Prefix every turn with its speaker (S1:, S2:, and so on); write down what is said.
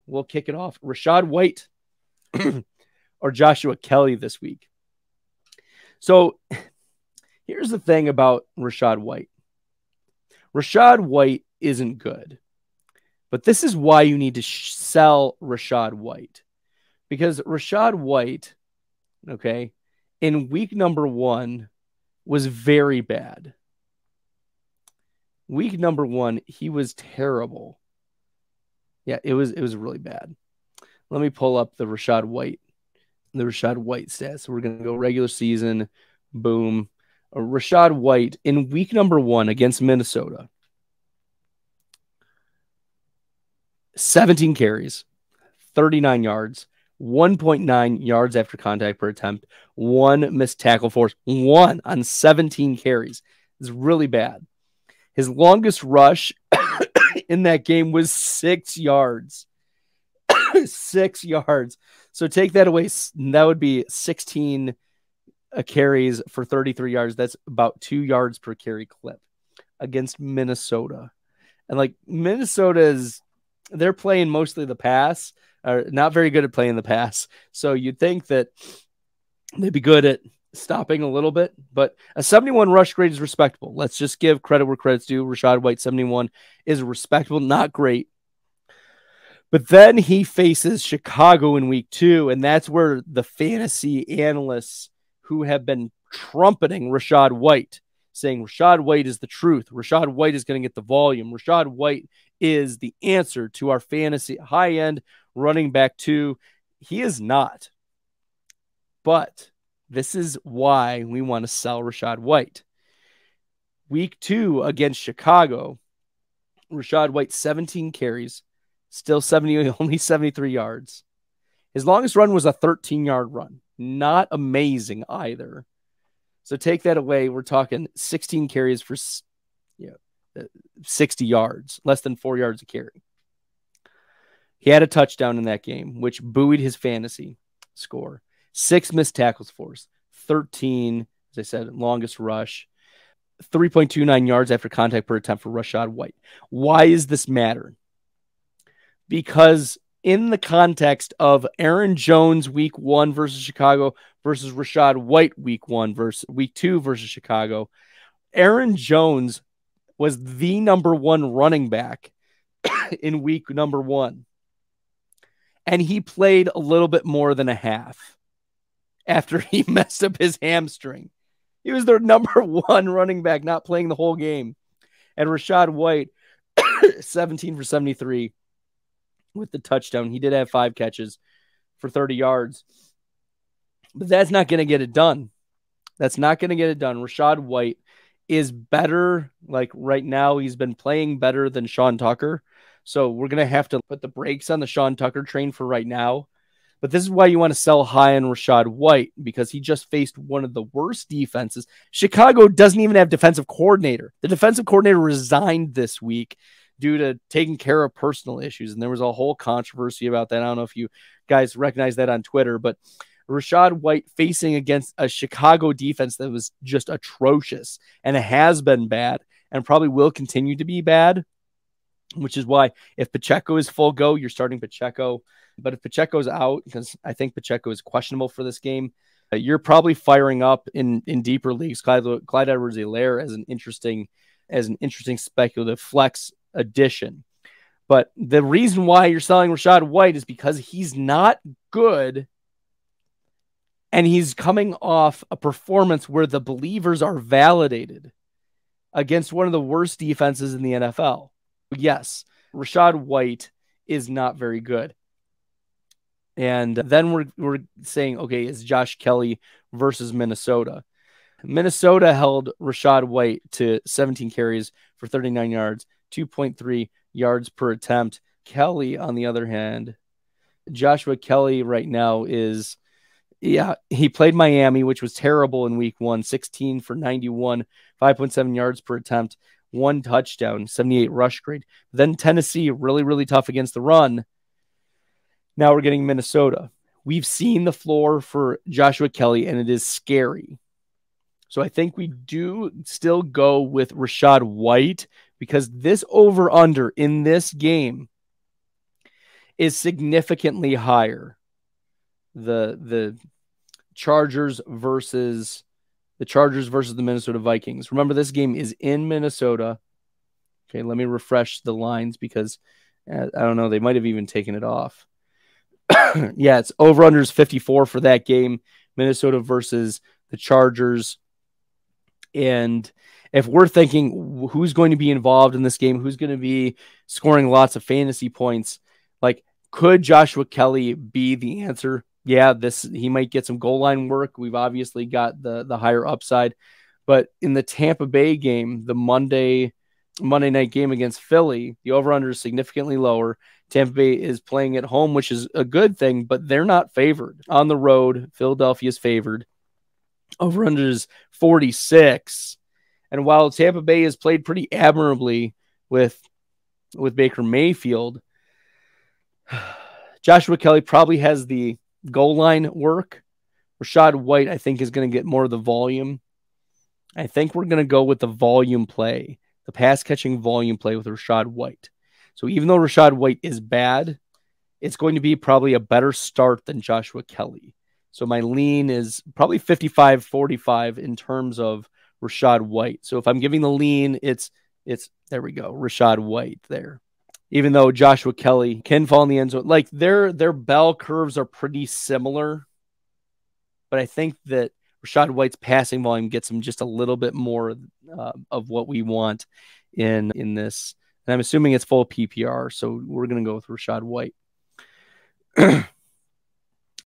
S1: we'll kick it off. Rachaad White or Joshua Kelley this week. So here's the thing about Rachaad White. Rachaad White isn't good. But this is why you need to sell Rachaad White. Because Rachaad White, okay, in week number 1 was very bad. Week number 1, he was terrible. Yeah, it was really bad. Let me pull up the Rachaad White stats. So we're going to go regular season. Boom. Rachaad White in week number 1 against Minnesota. 17 carries, 39 yards, 1.9 yards after contact per attempt, 1 missed tackle force, 1 on 17 carries. It's really bad. His longest rush in that game was 6 yards. 6 yards. So take that away. That would be 16 carries for 33 yards. That's about 2 yards per carry clip against Minnesota. And like they're playing mostly the pass, or not very good at playing the pass. So you'd think that they'd be good at stopping a little bit, but a 71 rush grade is respectable. Let's just give credit where credit's due. Rachaad White 71 is respectable, not great. But then he faces Chicago in week 2, and that's where the fantasy analysts who have been trumpeting Rachaad White, saying Rachaad White is the truth. Rachaad White is going to get the volume. Rachaad White is the answer to our fantasy high-end running back 2. He is not. But this is why we want to sell Rachaad White. Week 2 against Chicago, Rachaad White 17 carries, still only 73 yards. His longest run was a 13-yard run. Not amazing either. So take that away. We're talking 16 carries for 60 yards, less than 4 yards a carry. He had a touchdown in that game, which buoyed his fantasy score. 6 missed tackles force, 13, as I said, longest rush, 3.29 yards after contact per attempt for Rachaad White. Why does this matter? Because in the context of Aaron Jones week 1 versus Chicago versus Rachaad White week 2 versus Chicago, Aaron Jones was the number 1 running back in week number 1. And he played a little bit more than a half after he messed up his hamstring. He was their number 1 running back, not playing the whole game. And Rachaad White, 17 for 73 with the touchdown. He did have 5 catches for 30 yards. But that's not going to get it done. That's not going to get it done. Rachaad White is better. Like right now, he's been playing better than Sean Tucker. So we're going to have to put the brakes on the Sean Tucker train for right now. But this is why you want to sell high on Rachaad White, because he just faced one of the worst defenses. Chicago doesn't even have defensive coordinator. The defensive coordinator resigned this week due to taking care of personal issues. And there was a whole controversy about that. I don't know if you guys recognize that on Twitter, but Rachaad White facing against a Chicago defense that was just atrocious, and it has been bad and probably will continue to be bad, which is why if Pacheco is full go, you're starting Pacheco. But if Pacheco's out, because I think Pacheco is questionable for this game, you're probably firing up in deeper leagues Clyde Edwards-Helaire as an interesting speculative flex addition. But the reason why you're selling Rachaad White is because he's not good. And he's coming off a performance where the believers are validated against one of the worst defenses in the NFL. Yes, Rachaad White is not very good. And then we're saying, okay, it's Josh Kelley versus Minnesota. Minnesota held Rachaad White to 17 carries for 39 yards, 2.3 yards per attempt. Kelley, on the other hand, Joshua Kelley right now is... Yeah, he played Miami, which was terrible in week 1, 16 for 91, 5.7 yards per attempt, 1 touchdown, 78 rush grade. Then Tennessee, really, really tough against the run. Now we're getting Minnesota. We've seen the floor for Joshua Kelley, and it is scary. So I think we do still go with Rachaad White, because this over-under in this game is significantly higher. The Chargers versus the Minnesota Vikings. Remember, this game is in Minnesota. Okay, let me refresh the lines because I don't know, they might have even taken it off. Yeah, it's over-unders 54 for that game, Minnesota versus the Chargers. And if we're thinking who's going to be involved in this game, who's going to be scoring lots of fantasy points, like, could Joshua Kelley be the answer? Yeah, he might get some goal line work. We've obviously got the higher upside. But in the Tampa Bay game, the Monday night game against Philly, the over-under is significantly lower. Tampa Bay is playing at home, which is a good thing, but they're not favored. On the road, Philadelphia is favored. Over-under is 46. And while Tampa Bay has played pretty admirably with Baker Mayfield, Joshua Kelley probably has the goal line work. Rachaad White, I think, is going to get more of the volume. I think we're going to go with the volume play, the pass-catching volume play with Rachaad White. So even though Rachaad White is bad, it's going to be probably a better start than Joshua Kelley. So my lean is probably 55-45 in terms of Rachaad White. So if I'm giving the lean, it's there we go, Rachaad White there. Even though Joshua Kelley can fall in the end zone, like their bell curves are pretty similar, but I think that Rachaad White's passing volume gets him just a little bit more of what we want in this. And I'm assuming it's full PPR, so we're going to go with Rachaad White.